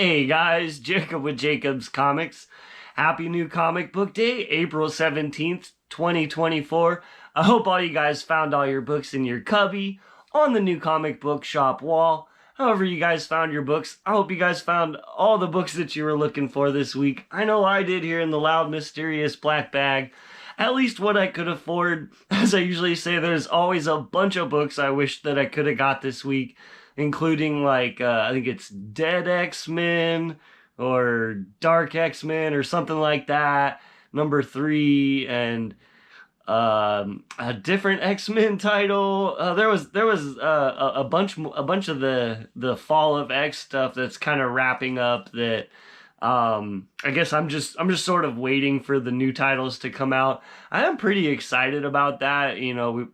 Hey guys, Jacob with Jacob's Comics. Happy new comic book day, April 17th, 2024. I hope all you guys found all your books in your cubby, on the new comic book shop wall. However you guys found your books, I hope you guys found all the books that you were looking for this week. I know I did here in the loud, mysterious black bag. At least what I could afford. As I usually say, there's always a bunch of books I wish that I could have got this week, including I think it's Dead X-Men or Dark X-Men or something like that. Number 3 and a different X-Men title. There was a bunch of the Fall of X stuff that's kind of wrapping up that. I guess I'm just sort of waiting for the new titles to come out. I am pretty excited about that. We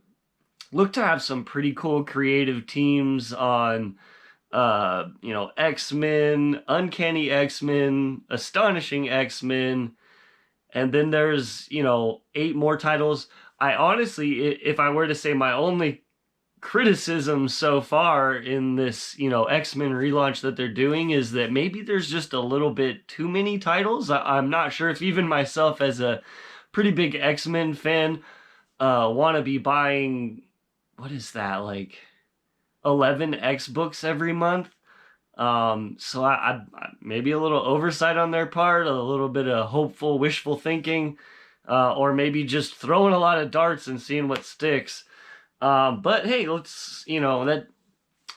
look to have some pretty cool creative teams on X-Men, Uncanny X-Men, Astonishing X-Men, and then there's 8 more titles. I honestly, if I were to say my only criticism so far in this X-Men relaunch that they're doing is that maybe there's just a little bit too many titles. I'm not sure if even myself as a pretty big X-Men fan want to be buying, what is that, like 11 X books every month. So I maybe a little oversight on their part, a little bit of hopeful, wishful thinking, or maybe just throwing a lot of darts and seeing what sticks. But hey, let's that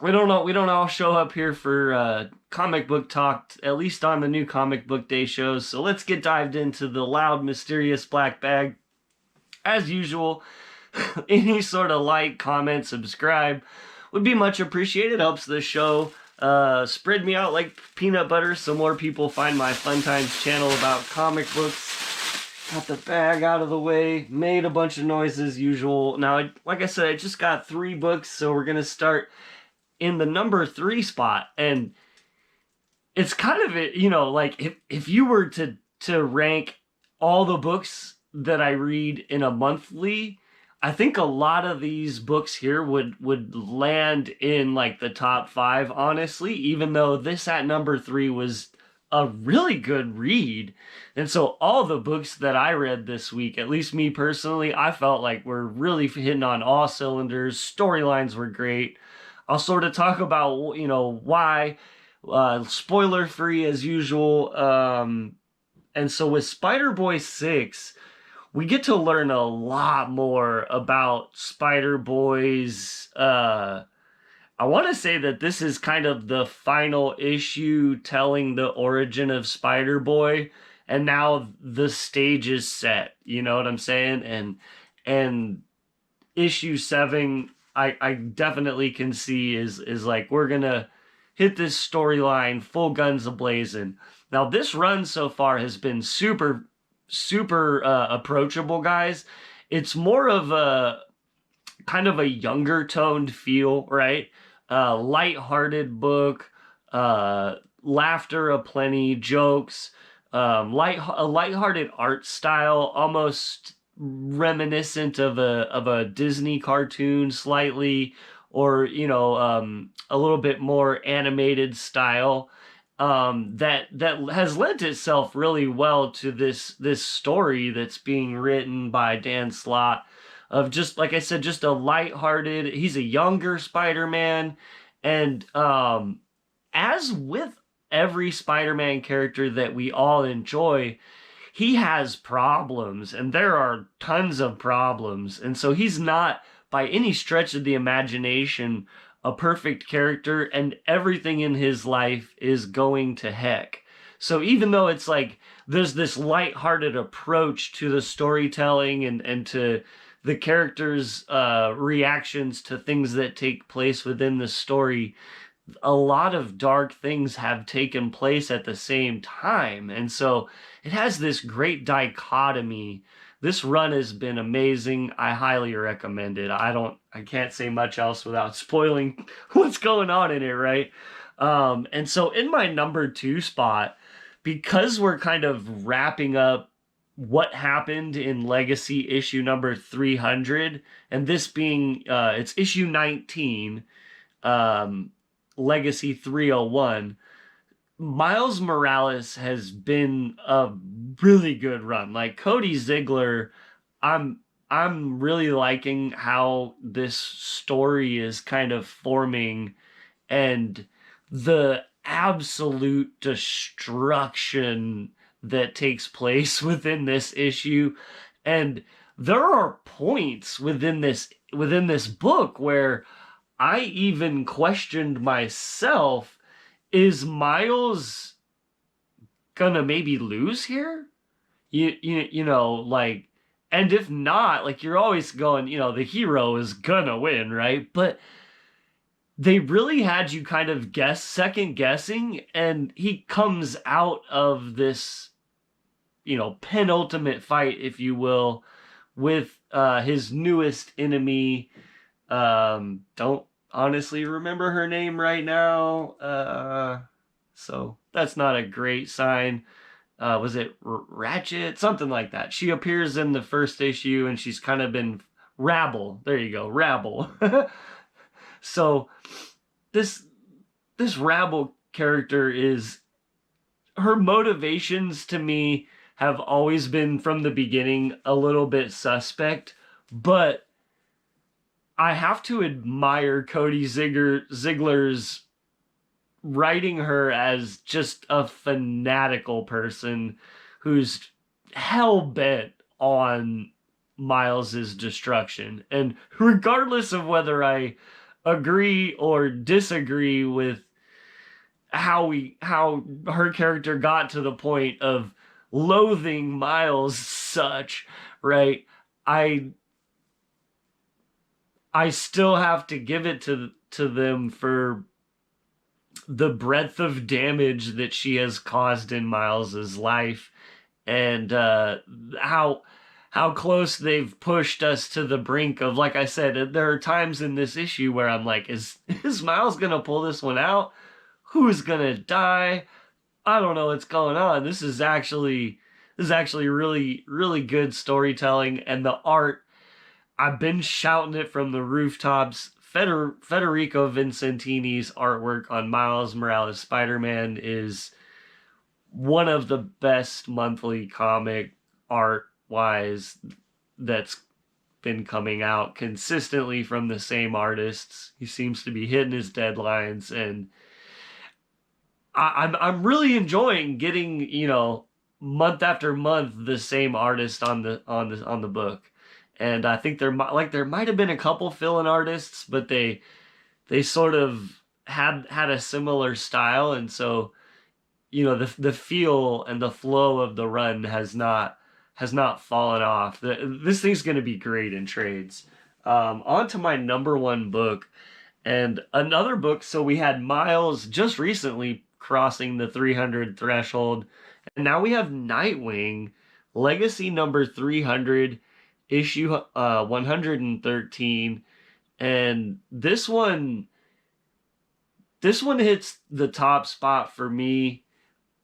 we don't all show up here for comic book talk, at least on the new comic book day shows. So let's get dived into the loud, mysterious black bag. As usual, any sort of like, comment, subscribe would be much appreciated. Helps the show spread me out like peanut butter so more people find my Fun Times channel about comic books. Got the bag out of the way, made a bunch of noise as usual. Now, like I said, I just got 3 books, so we're going to start in the number 3 spot. And it's kind of, like if you were to rank all the books that I read in a monthly, I think a lot of these books here would land in like the top 5, honestly, even though this at number 3 was a really good read. And so all the books that I read this week, at least me personally, I felt like were really hitting on all cylinders. Storylines were great. I'll sort of talk about, why, spoiler free as usual. And so with Spider-Boy 6, we get to learn a lot more about Spider-Boy's, I want to say that this is kind of the final issue telling the origin of Spider-Boy, and now the stage is set. You know what I'm saying? And issue 7, I definitely can see is like we're gonna hit this storyline full guns a-blazing. Now this run so far has been super approachable, guys. It's more of a kind of a younger toned feel, right? Light-hearted book, laughter aplenty, jokes, a light-hearted art style, almost reminiscent of a Disney cartoon slightly, or a little bit more animated style. That has lent itself really well to this story that's being written by Dan Slott, of, just like I said, just a lighthearted. He's a younger Spider-Man, and as with every Spider-Man character that we all enjoy, he has problems, and there are tons of problems, and so he's not by any stretch of the imagination a perfect character, and everything in his life is going to heck. So even though it's like there's this lighthearted approach to the storytelling and to the characters' reactions to things that take place within the story, a lot of dark things have taken place at the same time. And so it has this great dichotomy. This run has been amazing. I highly recommend it. I can't say much else without spoiling what's going on in it, right? And so in my number 2 spot, because we're kind of wrapping up what happened in Legacy issue number 300, and this being it's issue 19, Legacy 301. Miles Morales has been a really good run. Like Cody Ziegler, I'm I'm really liking how this story is kind of forming, and the absolute destruction that takes place within this issue. And there are points within this book where I even questioned myself, is Miles gonna maybe lose here? Like, and if not, like, you're always going, the hero is gonna win, right? But they really had you kind of second guessing, and he comes out of this, penultimate fight, if you will, with his newest enemy. Don't honestly remember her name right now. So that's not a great sign. Was it Ratchet? Something like that. She appears in the first issue, and she's kind of been Rabble. There you go, Rabble. So this this Rabble character is, her motivations to me have always been from the beginning a little bit suspect, but I have to admire Cody Ziegler's writing her as just a fanatical person who's hell bent on Miles's destruction. And regardless of whether I agree or disagree with how her character got to the point of loathing Miles such, right? I I still have to give it to them for the breadth of damage that she has caused in Miles's life, and how close they've pushed us to the brink of, like I said, there are times in this issue where I'm like, is Miles gonna pull this one out? Who's gonna die? I don't know what's going on. This is actually really, really good storytelling, and the art, I've been shouting it from the rooftops. Federico Vincentini's artwork on Miles Morales Spider-Man is one of the best monthly comic art wise that's been coming out consistently from the same artists. He seems to be hitting his deadlines, and I'm really enjoying getting, month after month the same artist on the book. And I think there might have been a couple fill-in artists, but they sort of had a similar style, and so, the feel and the flow of the run has not fallen off. This thing's going to be great in trades. On to my number one book, and another book. So we had Miles just recently crossing the 300 threshold, and now we have Nightwing, Legacy number 300, issue 113, and this one hits the top spot for me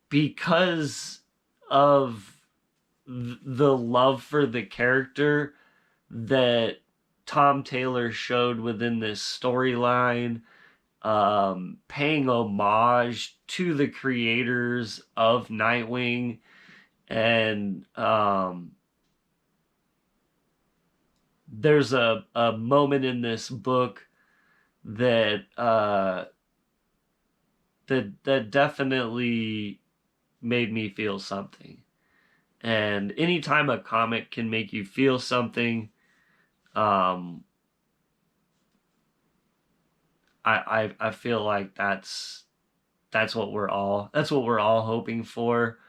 because of the love for the character that Tom Taylor showed within this storyline, paying homage to the creators of Nightwing, and there's a moment in this book that that definitely made me feel something. And anytime a comic can make you feel something, um, I feel like that's what we're all hoping for.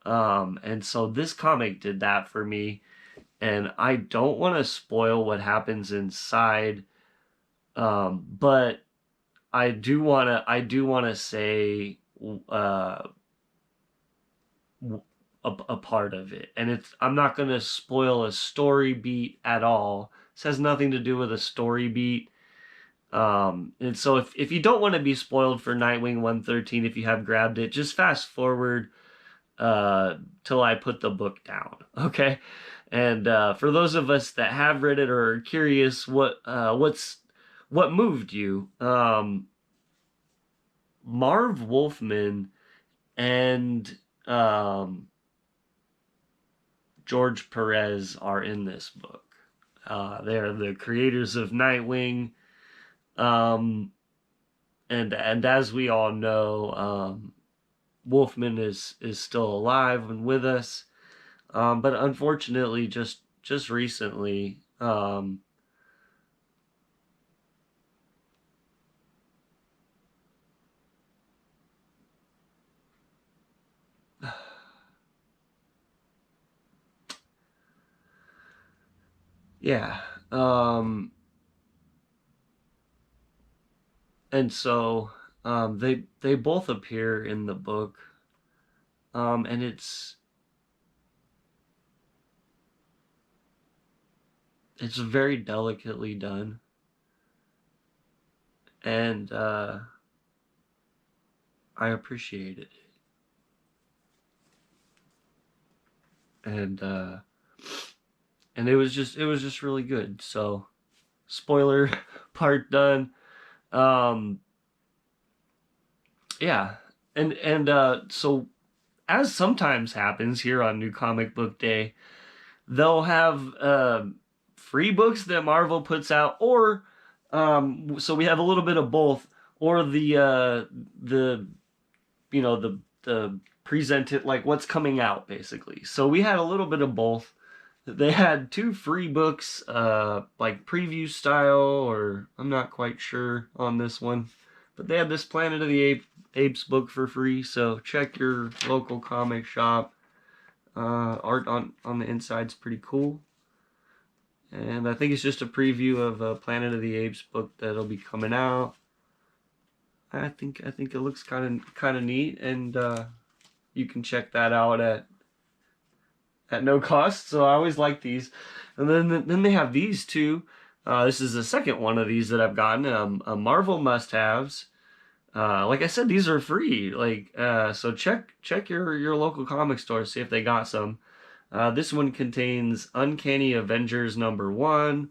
And so this comic did that for me, and I don't want to spoil what happens inside, but I do wanna say uh, a part of it, and I'm not gonna spoil a story beat at all. This has nothing to do with a story beat. And so if you don't want to be spoiled for Nightwing 113, if you have grabbed it, just fast forward till I put the book down, okay? And for those of us that have read it or are curious, what moved you? Marv Wolfman and George Perez are in this book. They are the creators of Nightwing, um, and as we all know, Wolfman is still alive and with us, but unfortunately, just recently, yeah, and so they both appear in the book, and it's very delicately done, and I appreciate it, and it was just really good. So spoiler part done. Um, yeah, and so as sometimes happens here on New Comic Book Day, they'll have free books that Marvel puts out, or so we have a little bit of both, or the the presented like what's coming out basically. So we had a little bit of both. They had two free books, like preview style, or I'm not quite sure on this one, but they had this Planet of the Apes book for free. So check your local comic shop. Art on the inside's pretty cool, and I think it's just a preview of a Planet of the Apes book that'll be coming out. I think it looks kind of neat, and you can check that out at no cost. So I always like these, and then they have these two. This is the second one of these that I've gotten. A Marvel must-haves. Like I said, these are free. Like so, check your local comic store, see if they got some. This one contains Uncanny Avengers #1,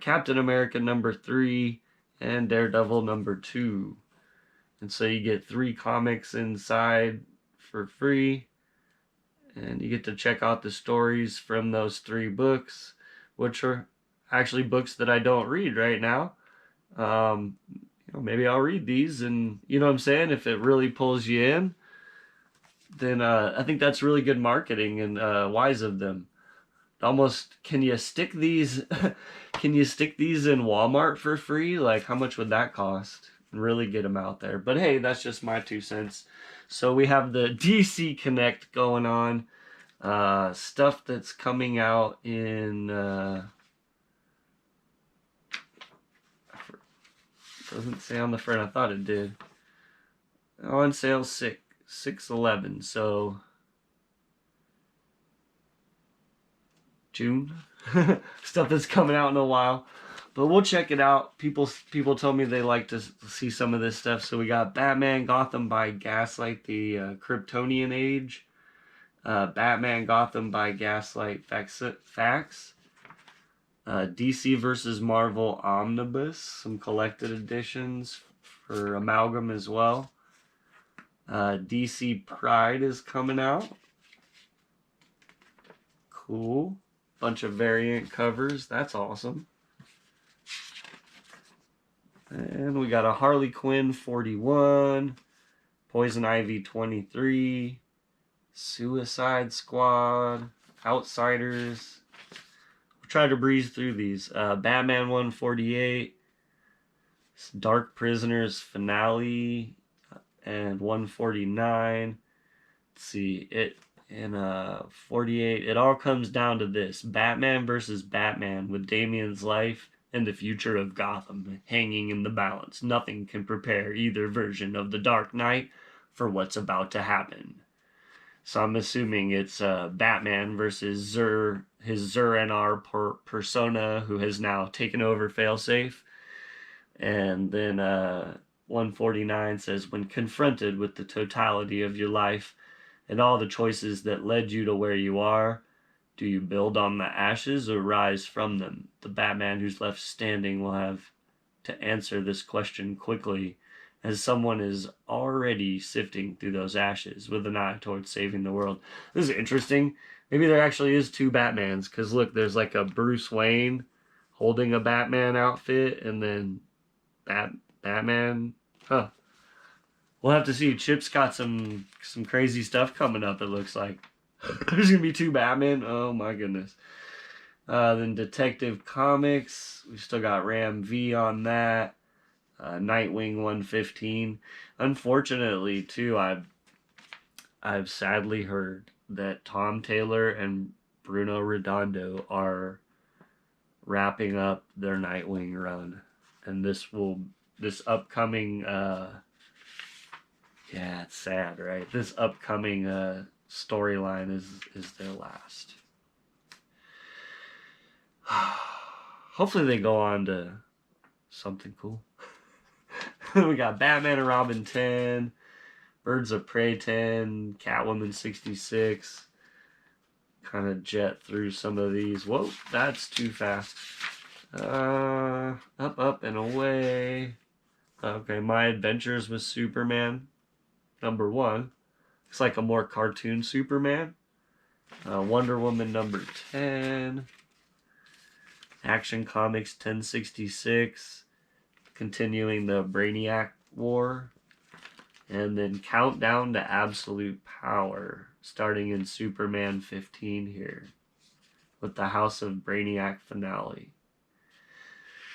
Captain America #3, and Daredevil #2. And so you get 3 comics inside for free, and you get to check out the stories from those 3 books, which are actually books that I don't read right now. Maybe I'll read these, and you know what I'm saying? If it really pulls you in, then I think that's really good marketing and wise of them. Almost, can you stick these? Can you stick these in Walmart for free? Like, how much would that cost? And really get them out there. But hey, that's just my 2 cents. So we have the DC Connect going on. Stuff that's coming out in. Doesn't say on the front. I thought it did. On sale 6/11. So June. Stuff that's coming out in a while. But we'll check it out. People told me they like to see some of this stuff. So we got Batman Gotham by Gaslight, the Kryptonian Age. Batman Gotham by Gaslight Facts. DC versus Marvel Omnibus, some collected editions for Amalgam as well. DC Pride is coming out. Cool. Bunch of variant covers. That's awesome. And we got a Harley Quinn 41, Poison Ivy 23, Suicide Squad, Outsiders. We'll try to breeze through these. Batman 148, Dark Prisoners Finale, and 149. Let's see, it in 48. It all comes down to this: Batman versus Batman, with Damian's life and the future of Gotham hanging in the balance. Nothing can prepare either version of the Dark Knight for what's about to happen. So I'm assuming it's Batman versus his Zur-En-Arr persona, who has now taken over Failsafe. And then 149 says, when confronted with the totality of your life and all the choices that led you to where you are, do you build on the ashes or rise from them? The Batman who's left standing will have to answer this question quickly as someone is already sifting through those ashes with an eye towards saving the world. This is interesting. Maybe there actually is two Batmans, because look, there's like a Bruce Wayne holding a Batman outfit, and then Batman. Huh. We'll have to see. Chip's got some crazy stuff coming up, it looks like. There's gonna be two Batman. Oh my goodness. Then Detective Comics. We still got Ram V on that. Nightwing 115. Unfortunately, too, I've sadly heard that Tom Taylor and Bruno Redondo are wrapping up their Nightwing run, and this upcoming yeah, it's sad, right? This upcoming storyline is their last. Hopefully they go on to something cool. We got Batman and Robin 10, Birds of Prey 10, Catwoman 66. Kind of jet through some of these. Whoa, that's too fast. Up, and away. Okay, My Adventures with Superman, number 1. Looks like a more cartoon Superman. Wonder Woman number 10. Action Comics 1066. Continuing the Brainiac War. And then Countdown to Absolute Power, starting in Superman 15 here, with the House of Brainiac finale.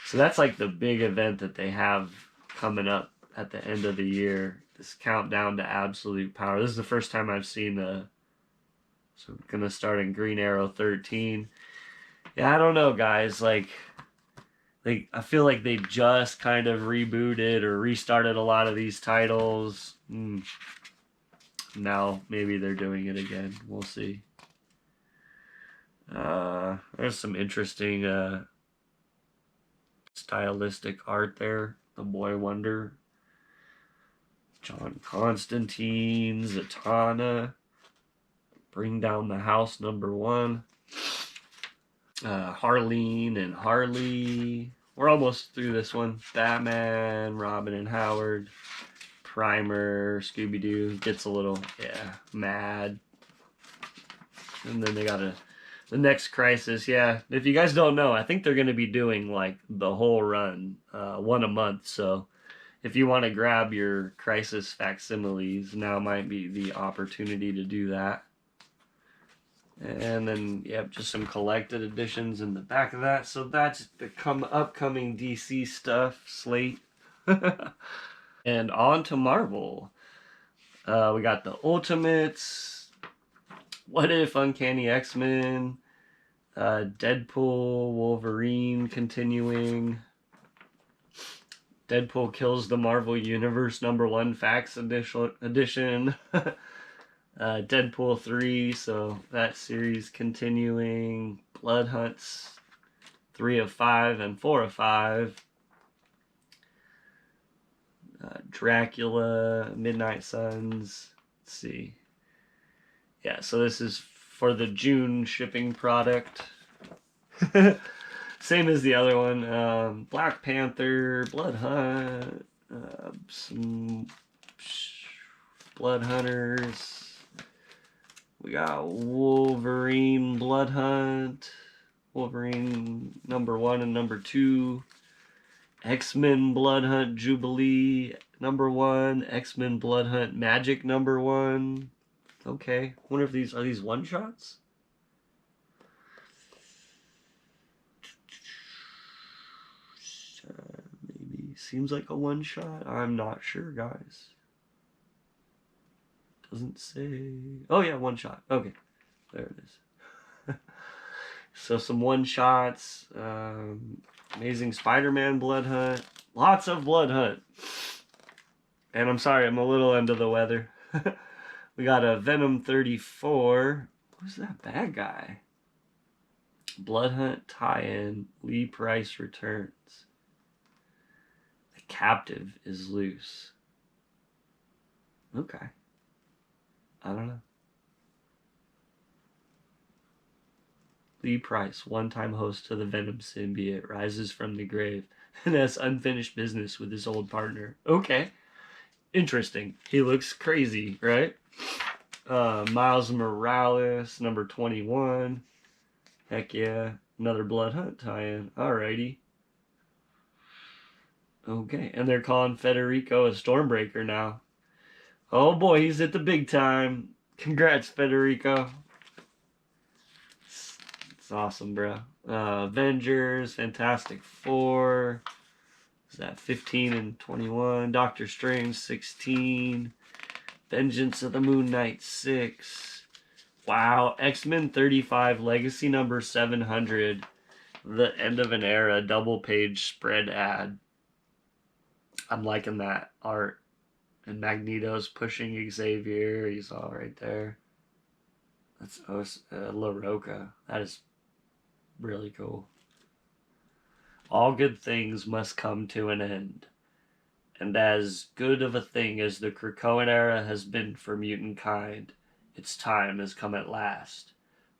So that's like the big event that they have coming up at the end of the year, this Countdown to Absolute Power. This is the first time I've seen so I'm going to start in Green Arrow 13. Yeah, I don't know, guys, like I feel like they just kind of rebooted or restarted a lot of these titles. Now maybe they're doing it again. We'll see. There's some interesting stylistic art there. The Boy Wonder. John Constantine, Zatanna. Bring Down the House number 1. Harleen and Harley. We're almost through this one. Batman, Robin and Howard. Primer, Scooby-Doo. Gets a little, mad. And then they got the next Crisis. Yeah, if you guys don't know, I think they're going to be doing like the whole run, one a month. So if you want to grab your Crisis facsimiles, now might be the opportunity to do that. And then, just some collected editions in the back of that. So that's the upcoming DC stuff slate. And on to Marvel. We got the Ultimates, What If, Uncanny X-Men, Deadpool, Wolverine continuing, Deadpool Kills the Marvel Universe number 1 Facts edition. Deadpool 3, so that series continuing. Blood Hunts 3 of 5 and 4 of 5. Dracula, Midnight Suns. Let's see. Yeah, so this is for the June shipping product. Same as the other one. Black Panther, Blood Hunt, some Blood Hunters. We got Wolverine, Blood Hunt, Wolverine number 1 and number 2. X-Men Blood Hunt Jubilee number 1, X-Men Blood Hunt Magic number 1. Okay, wonder if these are one-shots? Maybe seems like a one-shot. I'm not sure, guys. Doesn't say. Oh yeah, one shot. Okay, there it is. So some one-shots. Amazing Spider-Man Blood Hunt. Lots of Blood Hunt. And I'm sorry, I'm a little under the weather. We got a Venom 34. Who's that bad guy? Blood Hunt tie-in. Lee Price returns. The captive is loose. Okay. I don't know. Lee Price, one-time host to the Venom symbiote, rises from the grave and has unfinished business with his old partner. Okay. interesting. He looks crazy, right? Miles Morales, number 21. Heck yeah. Another Blood Hunt tie-in. Alrighty. Okay, and they're calling Federico a Stormbreaker now. Oh boy, he's at the big time. Congrats, Federico. It's awesome, bro. Avengers, Fantastic Four. Is that 15 and 21? Doctor Strange, 16. Vengeance of the Moon Knight, 6. Wow, X-Men 35, Legacy number 700. The end of an era, double page spread ad. I'm liking that art. And Magneto's pushing Xavier. He's all right there. That's La Roca. That is really cool. All good things must come to an end. And as good of a thing as the Krakoan era has been for mutant kind, its time has come at last.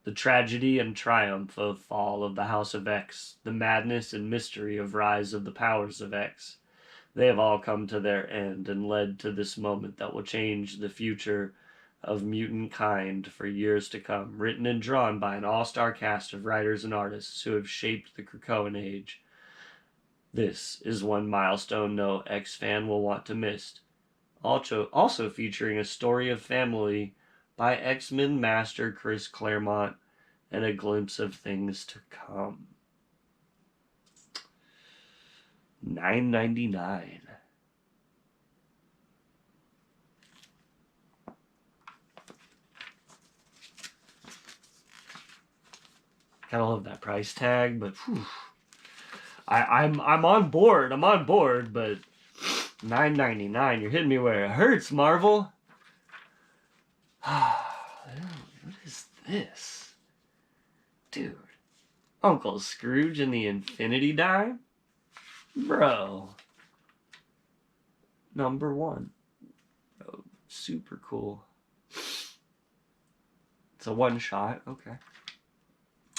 The tragedy and triumph of fall of the House of X, the madness and mystery of rise of the powers of X, they have all come to their end and led to this moment that will change the future of mutant kind for years to come, written and drawn by an all-star cast of writers and artists who have shaped the Krakoan age. This is one milestone no X-fan will want to miss. Also featuring a story of family by X-Men master Chris Claremont and a glimpse of things to come. $9.99. Gotta love that price tag, but whew, I'm on board. I'm on board, but $9.99. You're hitting me where it hurts, Marvel. What is this, dude? Uncle Scrooge and the Infinity Dime, bro. Number 1. Bro, super cool. It's a one shot. Okay.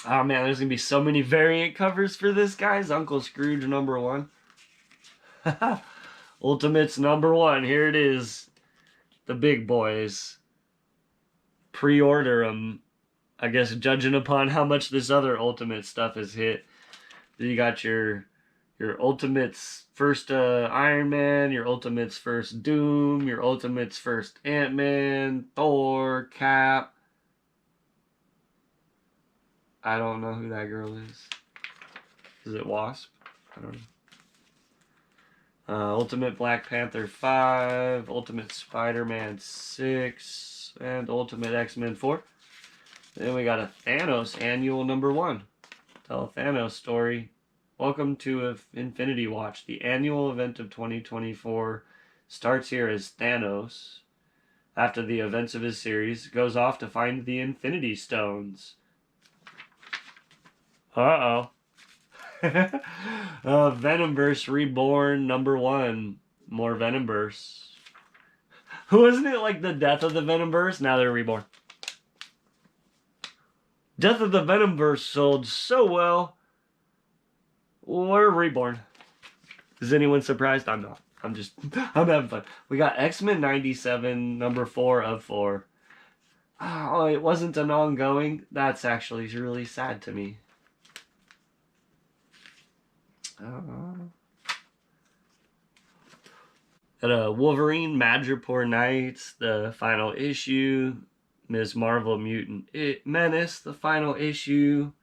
Oh man, there's gonna be so many variant covers for this, guys. Uncle Scrooge number 1. Ultimates number 1. Here it is. The big boys. Pre-order them. I guess judging upon how much this other Ultimate stuff has hit. You got your Ultimates first Iron Man, your Ultimates first Doom, your Ultimates first Ant-Man, Thor, Cap. I don't know who that girl is. Is it Wasp? I don't know. Ultimate Black Panther 5, Ultimate Spider-Man 6, and Ultimate X-Men 4. Then we got a Thanos annual number 1. Tell a Thanos story. Welcome to Infinity Watch. The annual event of 2024 starts here as Thanos, after the events of his series, goes off to find the Infinity Stones. Uh-oh. Venomverse Reborn number 1. More Venomverse. Wasn't it like the death of the Venomverse? Now they're reborn. Death of the Venomverse sold so well. We're reborn. Is anyone surprised? I'm not. I'm having fun. We got X-Men 97, number 4 of 4. Oh, it wasn't an ongoing. That's actually really sad to me. Wolverine Madripoor Knights, the final issue. Ms. Marvel Mutant Menace, the final issue.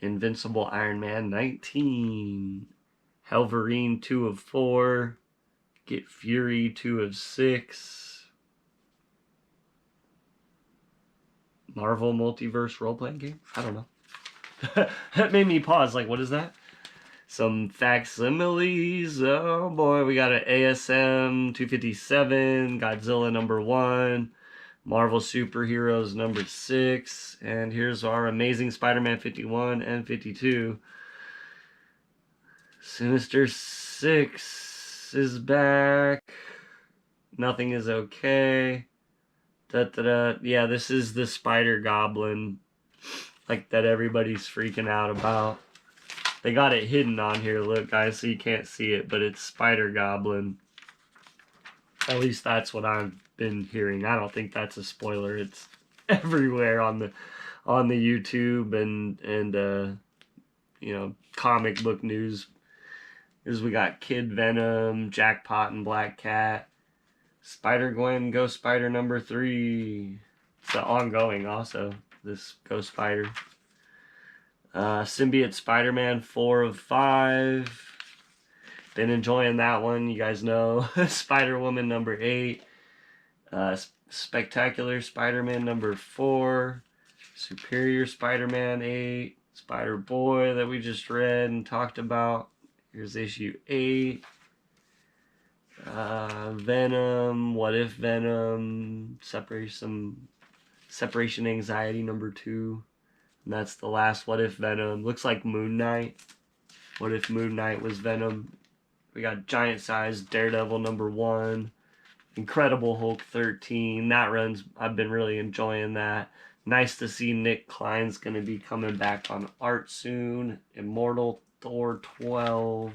Invincible Iron Man 19. Helverine 2 of 4. Get Fury 2 of 6. Marvel Multiverse role-playing game? I don't know. That made me pause. Like, what is that? Some facsimiles. Oh boy, we got an ASM 257, Godzilla number 1, Marvel Superheroes number 6, and here's our Amazing Spider-Man 51 and 52. Sinister 6 is back. Nothing is okay. Yeah, this is the Spider Goblin, like that everybody's freaking out about. They got it hidden on here, look guys, so you can't see it, but it's Spider Goblin. At least that's what I've been hearing. I don't think that's a spoiler. It's everywhere on the YouTube and you know, comic book news. Is we got Kid Venom, Jackpot and Black Cat, Spider-Gwen, Ghost Spider number 3. It's ongoing also, this Ghost Spider. Symbiote Spider-Man 4 of 5. Been enjoying that one, you guys know. Spider-Woman number 8. Spectacular Spider-Man number 4. Superior Spider-Man 8. Spider-Boy that we just read and talked about. Here's issue 8. Venom, What If Venom, Separation Anxiety number 2. And that's the last What If Venom. Looks like Moon Knight. What if Moon Knight was Venom? We got Giant Size Daredevil number 1. Incredible Hulk 13. That runs, I've been really enjoying that. Nice to see Nick Klein's going to be coming back on art soon. Immortal Thor 12.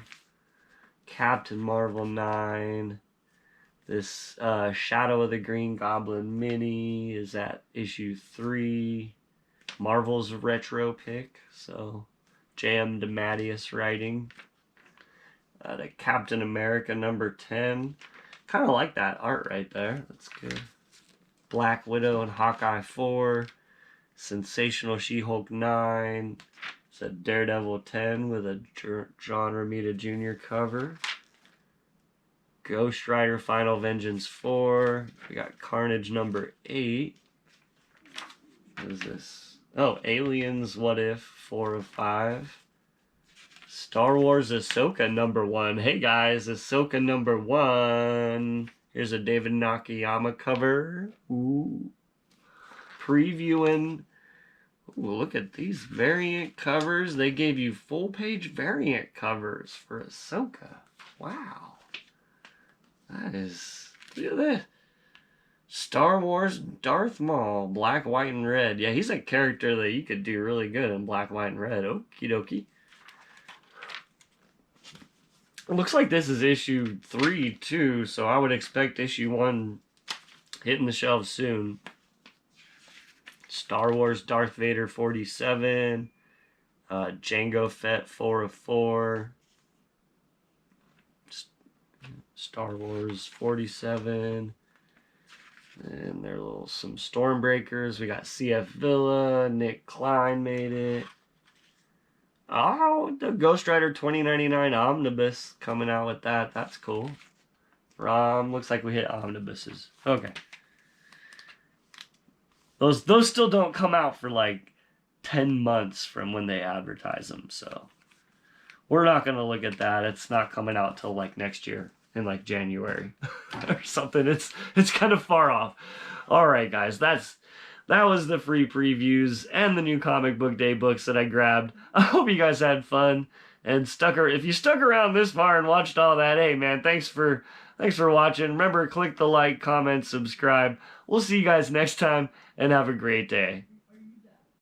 Captain Marvel 9. This Shadow of the Green Goblin mini is at issue 3. Marvel's retro pick, so J.M. DeMatteis writing. The Captain America number 10. Kind of like that art right there. That's good. Black Widow and Hawkeye 4. Sensational She-Hulk 9. It's a Daredevil 10 with a John Romita Jr. cover. Ghost Rider Final Vengeance 4. We got Carnage number 8. What is this? Oh, Aliens What If 4 of 5. Star Wars Ahsoka number 1. Hey guys, Ahsoka number 1. Here's a David Nakayama cover. Ooh. Previewing. Ooh, look at these variant covers. They gave you full page variant covers for Ahsoka. Wow. That is, look at that. Star Wars Darth Maul, black, white, and red. Yeah, he's a character that you could do really good in black, white, and red. Okie dokie. It looks like this is issue 3 too, so I would expect issue 1 hitting the shelves soon. Star Wars Darth Vader 47. Jango Fett 4 of 4. Star Wars 47. And there are some Stormbreakers. We got CF Villa. Nick Klein made it. Oh, the Ghost Rider 2099 Omnibus coming out with that. That's cool. Looks like we hit omnibuses. Okay. Those still don't come out for like 10 months from when they advertise them, so we're not going to look at that. It's not coming out till like next year in like January or something. It's kind of far off. All right, guys, that was the free previews and the new comic book day books that I grabbed. I hope you guys had fun and if you stuck around this far and watched all that, hey man, thanks for watching. Remember, click the like, comment, subscribe. We'll see you guys next time and have a great day.